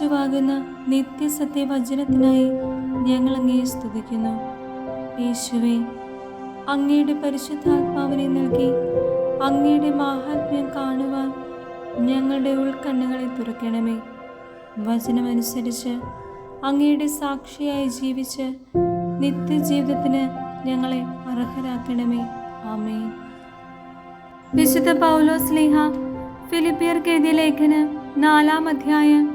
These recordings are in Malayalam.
യേശുവാകുന്ന നിത്യസത്യവചനത്തിനായി ഞങ്ങൾ അങ്ങയെ സ്തുതിക്കുന്നു. യേശുവേ, അങ്ങയുടെ പരിശുദ്ധാത്മാവിനെ നൽകി അങ്ങയുടെ മാഹാത്മ്യം കാണുവാൻ ഞങ്ങളുടെ ഉൾക്കണ്ണുകളെ തുറക്കണമേ. വചനമനുസരിച്ച് അങ്ങയുടെ സാക്ഷിയായി ജീവിച്ച് നിത്യജീവിതത്തിന് ഞങ്ങളെ അർഹരാക്കണമേ. ആമേൻ. വിശുദ്ധ പൗലോസ് ശ്ലീഹ ഫിലിപ്പിയർക്ക് എഴുതിയ ലേഖനം 4-ാം അധ്യായം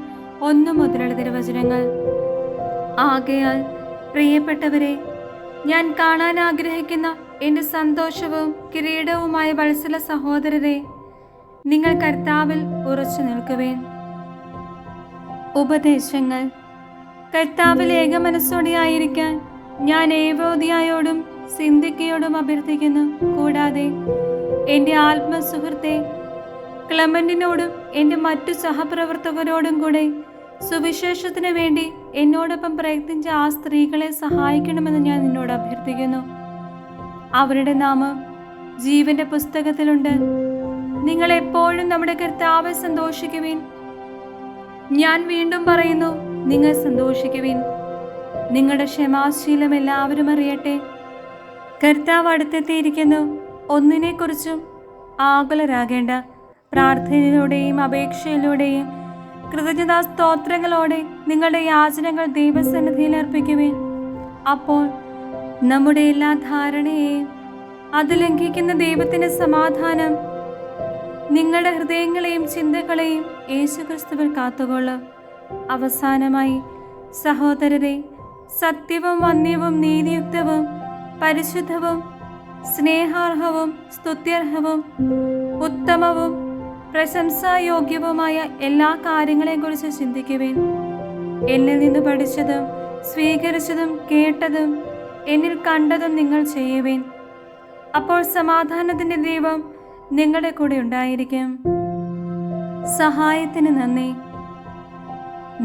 1 മുതലുള്ള തിരുവചനങ്ങൾ. ആകയാൽ പ്രിയപ്പെട്ടവരെ, ഞാൻ കാണാൻ ആഗ്രഹിക്കുന്ന എൻ്റെ സന്തോഷവും കിരീടവുമായ വത്സല സഹോദരരെ, നിങ്ങൾ കർത്താവിൽ ഉറച്ചു നിൽക്കുവേൻ. ഉപദേശങ്ങൾ. കർത്താവിൽ ഏകമനസ്സോടെ ആയിരിക്കാൻ ഞാൻ ഏവോദിയായോടും സിന്ധിക്കയോടും അഭ്യർത്ഥിക്കുന്നു. കൂടാതെ എൻ്റെ ആത്മസുഹൃത്തെ ക്ലെമന്റിനോടും എൻ്റെ മറ്റു സഹപ്രവർത്തകരോടും കൂടെ സുവിശേഷത്തിനു വേണ്ടി എന്നോടൊപ്പം പ്രയത്നിച്ച ആ സ്ത്രീകളെ സഹായിക്കണമെന്ന് ഞാൻ നിന്നോട് അഭ്യർത്ഥിക്കുന്നു. അവരുടെ നാമം ജീവന്റെ പുസ്തകത്തിലുണ്ട്. നിങ്ങൾ എപ്പോഴും നമ്മുടെ കർത്താവെ സന്തോഷിക്കുവിൻ. ഞാൻ വീണ്ടും പറയുന്നു, നിങ്ങൾ സന്തോഷിക്കുവിൻ. നിങ്ങളുടെ ക്ഷമാശീലം എല്ലാവരും അറിയട്ടെ. കർത്താവ് അടുത്തെത്തിയിരിക്കുന്നു. ഒന്നിനെക്കുറിച്ചും ആകുലരാകേണ്ട. പ്രാർത്ഥനയിലൂടെയും അപേക്ഷയിലൂടെയും കൃതജ്ഞതാ സ്തോത്രങ്ങളോടെ നിങ്ങളുടെ യാചനകൾ ദൈവസന്നിധിയിൽ അർപ്പിക്കുവിൻ. അപ്പോൾ നമ്മുടെ എല്ലാ ധാരണയെയും അത് ലംഘിക്കുന്ന ദൈവത്തിന്റെ സമാധാനം നിങ്ങളുടെ ഹൃദയങ്ങളെയും ചിന്തകളെയും യേശുക്രിസ്തുവിൽ കാത്തുകൊള്ളും. അവസാനമായി സഹോദരരെ, സത്യവും വന്യവും നീതിയുക്തവും പരിശുദ്ധവും സ്നേഹാർഹവും സ്തുത്യർഹവും ഉത്തമവും പ്രശംസായോഗ്യവുമായ എല്ലാ കാര്യങ്ങളെക്കുറിച്ച് ചിന്തിക്കുവിൻ. എന്നിൽ നിന്ന് പഠിച്ചതും സ്വീകരിച്ചതും കേട്ടതും എന്നിൽ കണ്ടതും നിങ്ങൾ ചെയ്യുവിൻ. അപ്പോൾ സമാധാനത്തിന്റെ ദൈവം നിങ്ങളുടെ കൂടെ ഉണ്ടായിരിക്കും. സഹായത്തിന് നന്ദി.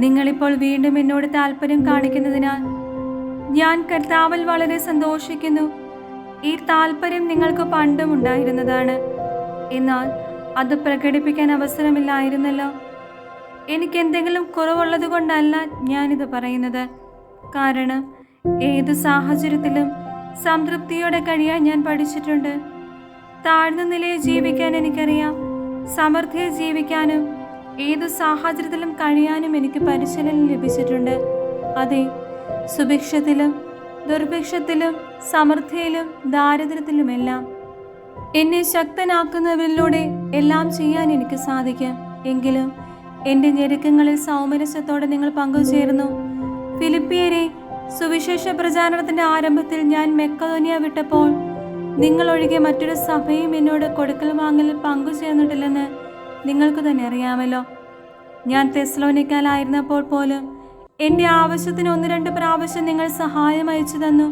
നിങ്ങളിപ്പോൾ വീണ്ടും എന്നോട് താല്പര്യം കാണിക്കുന്നതിനാൽ ഞാൻ കർത്താവിൽ വളരെ സന്തോഷിക്കുന്നു. ഈ താല്പര്യം നിങ്ങൾക്ക് പണ്ടും ഉണ്ടായിരുന്നതാണ്, എന്നാൽ അത് പ്രകടിപ്പിക്കാൻ അവസരമില്ലായിരുന്നല്ലോ. എനിക്ക് എന്തെങ്കിലും കുറവുള്ളത് കൊണ്ടല്ല ഞാനിത് പറയുന്നത്. കാരണം ഏത് സാഹചര്യത്തിലും സംതൃപ്തിയോടെ കഴിയാൻ ഞാൻ പഠിച്ചിട്ടുണ്ട്. താഴ്ന്ന നിലയിൽ ജീവിക്കാൻ എനിക്കറിയാം. സമൃദ്ധിയിൽ ജീവിക്കാനും ഏത് സാഹചര്യത്തിലും കഴിയാനും എനിക്ക് പരിശീലനം ലഭിച്ചിട്ടുണ്ട്. അതെ, സുഭിക്ഷത്തിലും ദുർഭിക്ഷത്തിലും സമൃദ്ധിയിലും ദാരിദ്ര്യത്തിലുമെല്ലാം എന്നെ ശക്തനാക്കുന്നവരിലൂടെ എല്ലാം ചെയ്യാൻ എനിക്ക് സാധിക്കും. എങ്കിലും എൻ്റെ ഞെരുക്കങ്ങളിൽ സൗമനസ്യത്തോടെ നിങ്ങൾ പങ്കുചേർന്നു. ഫിലിപ്പിയരെ, സുവിശേഷ പ്രചാരണത്തിന്റെ ആരംഭത്തിൽ ഞാൻ മെക്കദോനിയ വിട്ടപ്പോൾ നിങ്ങളൊഴികെ മറ്റൊരു സഭയും എന്നോട് കൊടുക്കൽ വാങ്ങലിൽ പങ്കുചേർന്നിട്ടില്ലെന്ന് നിങ്ങൾക്ക് തന്നെ അറിയാമല്ലോ. ഞാൻ തെസ്സലോനിക്കയിലായിരുന്നപ്പോൾ പോലും എൻ്റെ ആവശ്യത്തിന് 1-2 പ്രാവശ്യം നിങ്ങൾ സഹായം അയച്ചു തന്നു.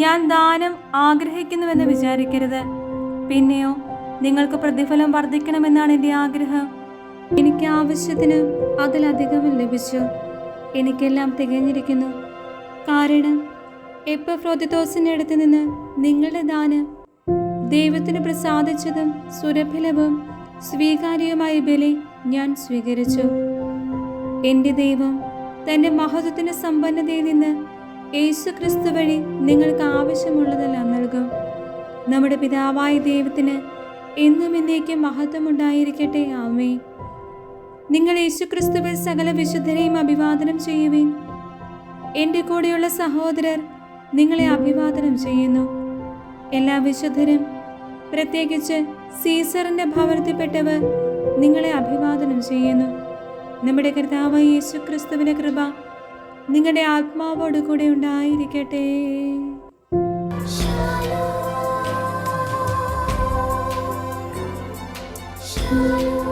ഞാൻ ദാനം ആഗ്രഹിക്കുന്നുവെന്ന് വിചാരിക്കരുത്. പിന്നെയോ നിങ്ങൾക്ക് പ്രതിഫലം വർദ്ധിക്കണമെന്നാണ് എൻ്റെ ആഗ്രഹം. എനിക്ക് ആവശ്യത്തിന് അതിലധികവും ലഭിച്ചു. എനിക്കെല്ലാം തികഞ്ഞിരിക്കുന്നു. കാരണം എപ്പഫ്രോദിത്തോസിന്റെ അടുത്ത് നിന്ന് നിങ്ങളുടെ ദാനം ദൈവത്തിന് പ്രസാദിച്ചതും സുരഭിലവും സ്വീകാര്യവുമായ ബലി ഞാൻ സ്വീകരിച്ചു. എൻ്റെ ദൈവം തൻ്റെ മഹത്വത്തിന്റെ സമ്പന്നതയിൽ നിന്ന് യേശുക്രിസ്തു വഴി നിങ്ങൾക്ക് ആവശ്യമുള്ളതെല്ലാം നൽകും. നമ്മുടെ പിതാവായ ദൈവത്തിന് എന്നും എന്നേക്കും മഹത്വമുണ്ടായിരിക്കട്ടെ. ആമേൻ. നിങ്ങൾ യേശുക്രിസ്തുവിൽ സകല വിശുദ്ധരെയും അഭിവാദനം ചെയ്യുവിൻ. എൻ്റെ കൂടെയുള്ള സഹോദരർ നിങ്ങളെ അഭിവാദനം ചെയ്യുന്നു. എല്ലാ വിശുദ്ധരും, പ്രത്യേകിച്ച് സീസറിന്റെ ഭവനത്തിൽപ്പെട്ടവർ നിങ്ങളെ അഭിവാദനം ചെയ്യുന്നു. നമ്മുടെ കർത്താവായ യേശുക്രിസ്തുവിന്റെ കൃപ നിങ്ങളുടെ ആത്മാവോട് കൂടെ ഉണ്ടായിരിക്കട്ടെ. Shalom.